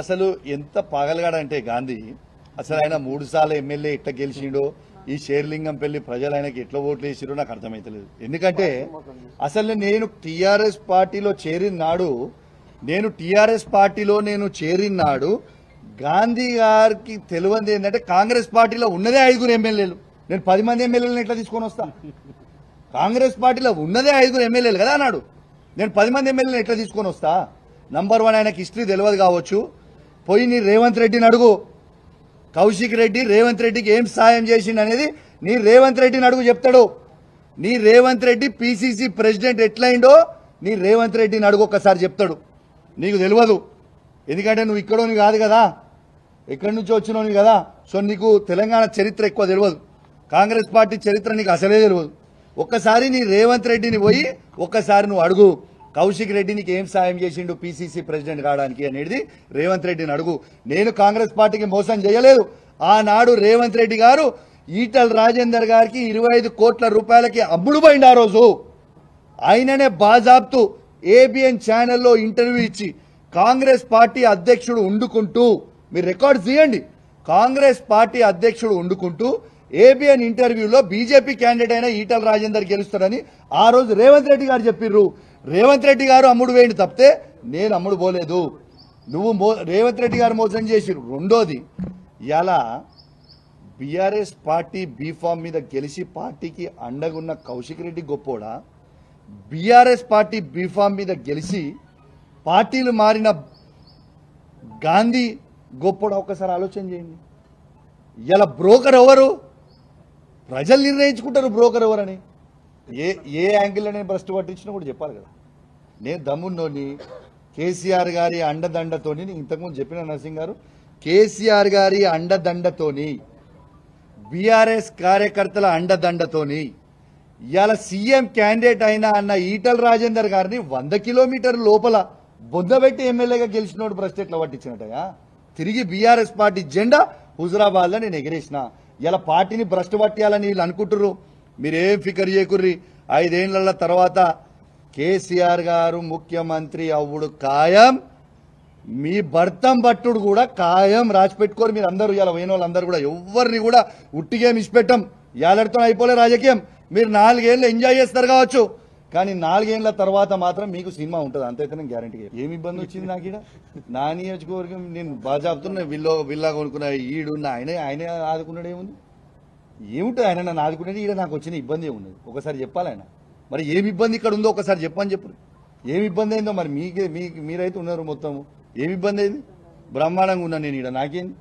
అసలు ఎంత పాగలగాడంటే గాంధీ అసలు ఆయన 3 సార్లు ఎమ్మెల్యే ఎట్లా గెలిచిండో ఈ షేర్లింగం పెళ్లి ప్రజలు ఆయనకి ఎట్లా ఓట్లు వేసిరో నాకు అర్థమైతలేదు. ఎందుకంటే అసలు నేను టీఆర్ఎస్ పార్టీలో చేరిన నాడు గాంధీ గారికి తెలియంది ఏంటంటే కాంగ్రెస్ పార్టీలో ఉన్నదే 5 ఎమ్మెల్యేలు. నేను 10 మంది ఎమ్మెల్యేలను ఎట్లా తీసుకొని వస్తా? కాంగ్రెస్ పార్టీలో ఉన్నదే 5 ఎమ్మెల్యేలు కదా అన్నాడు. నేను 10 మంది ఎమ్మెల్యేలను ఎట్లా తీసుకొని వస్తా? నంబర్ 1 ఆయనకి హిస్టరీ తెలియదు కావచ్చు. పోయి నీ రేవంత్ రెడ్డిని అడుగు. కౌశిక్ రెడ్డి రేవంత్ రెడ్డికి ఏం సాయం చేసిండు అనేది నీ రేవంత్ రెడ్డిని అడుగు, చెప్తాడు. నీ రేవంత్ రెడ్డి పిసిసి ప్రెసిడెంట్ ఎట్లయిండో నీ రేవంత్ రెడ్డిని అడుగు, ఒక్కసారి చెప్తాడు. నీకు తెలియదు, ఎందుకంటే నువ్వు ఇక్కడోని కాదు కదా, ఎక్కడి నుంచి వచ్చినోని కదా. సో నీకు తెలంగాణ చరిత్ర ఎక్కువ తెలియదు, కాంగ్రెస్ పార్టీ చరిత్ర నీకు అసలే తెలియదు. ఒక్కసారి నీ రేవంత్ రెడ్డిని పోయి ఒక్కసారి నువ్వు అడుగు, కౌశిక్ రెడ్డి నీకు ఏం సాయం చేసిండు పిసిసి ప్రెసిడెంట్ కావడానికి అనేది రేవంత్ రెడ్డిని అడుగు. నేను కాంగ్రెస్ పార్టీకి మోసం చేయలేదు. ఆనాడు రేవంత్ రెడ్డి గారు ఈటల రాజేందర్ గారికి 25 కోట్ల రూపాయలకి అమ్ముడు పోయిండు. ఆ రోజు ఆయననే బాజాబ్తు ఏబిఎన్ ఛానల్లో ఇంటర్వ్యూ ఇచ్చి కాంగ్రెస్ పార్టీ అధ్యక్షుడు ఉండుకుంటూ, మీరు రికార్డు తీయండి, కాంగ్రెస్ పార్టీ అధ్యక్షుడు ఉండుకుంటూ ఏబిఎన్ ఇంటర్వ్యూలో బీజేపీ క్యాండిడేట్ అయిన ఈటల రాజేందర్ గెలుస్తాడని ఆ రోజు రేవంత్ రెడ్డి గారు చెప్పిర్రు. రేవంత్ రెడ్డి గారు అమ్ముడు వేయండి తప్పితే నేను అమ్ముడు పోలేదు. నువ్వు రేవంత్ రెడ్డి గారు మోసం చేసిరు. రెండోది, ఇలా బీఆర్ఎస్ పార్టీ బీఫామ్ మీద గెలిచి పార్టీకి అండగున్న కౌశిక్ రెడ్డి గొప్పోడా, బీఆర్ఎస్ పార్టీ బీఫామ్ మీద గెలిచి పార్టీలు మారిన గాంధీ గొప్పోడా? ఒక్కసారి ఆలోచన చేయండి. ఇలా బ్రోకర్ ఎవరు? ప్రజలు నిర్ణయించుకుంటారు బ్రోకర్ ఎవరని. ఏ యాంగిల్లో నేను భ్రష్టు పట్టించినా కూడా చెప్పాలి కదా. నేను దమ్మున్నోని కేసీఆర్ గారి అండదండతోని, ఇంతకుముందు చెప్పిన నరసింగ్ గారు, కేసీఆర్ గారి అండదండతోని, బీఆర్ఎస్ కార్యకర్తల అండదండతోని ఇవాళ సీఎం క్యాండిడేట్ అయినా అన్న ఈటల రాజేందర్ గారిని 100 కిలోమీటర్ల లోపల బొందబెట్టి ఎమ్మెల్యేగా గెలిచినోడు భ్రష్టు ఎట్లా పట్టించినట్టయా? తిరిగి బీఆర్ఎస్ పార్టీ జెండా హుజురాబాద్ లో నేను ఎగిరేసిన. ఇలా పార్టీని భ్రష్టు పట్టియాలని వీళ్ళు అనుకుంటున్నారు. మీరేం ఫికర్ చేయకుర్రి. 5 ఏళ్ల తర్వాత కేసీఆర్ గారు ముఖ్యమంత్రి అవ్వుడు ఖాయం, మీ భర్తం పట్టుడు కూడా ఖాయం. రాసి పెట్టుకోరు మీరు అందరూ. ఇలా పోయిన వాళ్ళందరూ కూడా ఎవరిని కూడా ఉట్టిగేం ఇచ్చిపెట్టాం. ఏళ్ళతో అయిపోలే రాజకీయం. మీరు 4 ఏళ్ళు ఎంజాయ్ చేస్తారు కావచ్చు, కానీ 4 ఏళ్ల తర్వాత మాత్రం మీకు సినిమా ఉంటుంది, అంతైతే నేను గ్యారంటీగా. ఏమి ఇబ్బంది వచ్చింది నాకు? ఇక్కడ నా నియోజకవర్గం నేను బాగా చెప్తున్నా, విల్లా కొనుక్కున్నా, ఈడున్న ఆయనే ఆదుకున్నాడు. ఏముంటుంది ఆయన నన్ను ఆదుకునేది? ఈడ నాకు వచ్చిన ఇబ్బంది ఏమున్నది ఒకసారి చెప్పాలి ఆయన. మరి ఏమి ఇబ్బంది ఇక్కడ ఉందో ఒకసారి చెప్పని చెప్పు. ఏమి ఇబ్బంది అయిందో మరి మీరైతే ఉన్నారు మొత్తము. ఏమి ఇబ్బంది అయింది? బ్రహ్మాండంగా ఉన్నా నేను ఈడ, నాకేంది?